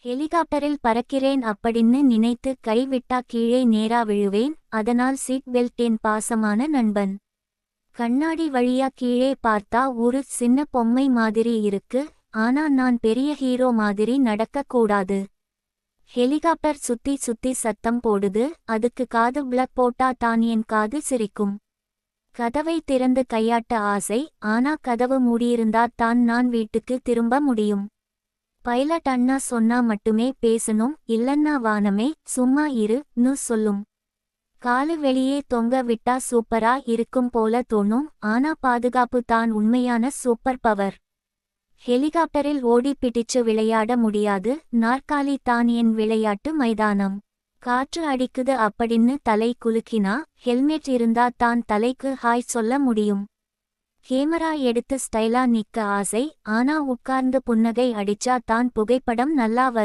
ஹெலிகாப்டரில் பறக்கிறேன் அப்படின்னு நினைத்து கைவிட்டா கீழே நேரா விழுவேன், அதனால் சீட் பெல்ட் என் பாசமான நண்பன். கண்ணாடி வழியா கீழே பார்த்தா ஒரு சின்ன பொம்மை மாதிரி இருக்கு, ஆனா நான் பெரிய ஹீரோ மாதிரி நடக்க கூடாது. ஹெலிகாப்டர் சுத்தி சுத்தி சத்தம் போடுது, அதுக்கு காது பிளக் போட்டா தான் என் காது சிரிக்கும். கதவை திறந்து கையாட்ட ஆசை, ஆனா கதவு மூடியிருந்தா தான் நான் வீட்டுக்கு திரும்ப முடியும். பைலட் அண்ணா சொன்னா மட்டுமே பேசணும், இல்லன்னா வானமே சும்மா இருன்னு சொல்லும். காலு வெளியே தொங்க விட்டா சூப்பரா இருக்கும் போல தோணும், ஆனா பாதுகாப்பு தான் உண்மையான சூப்பர் பவர். ஹெலிகாப்டரில் ஓடி பிடிச்சு விளையாட முடியாது, நாற்காலி தான் என் விளையாட்டு மைதானம். காற்று அடிக்குது அப்படின்னு தலை குலுக்கினா, ஹெல்மெட் இருந்தா தான் தலைக்கு ஹாய் சொல்ல முடியும். கேமரா எடுத்து ஸ்டைலா நிக்க ஆசை, ஆனா உட்கார்ந்து புன்னகை அடிச்சா தான் புகைப்படம் நல்லா வரும்.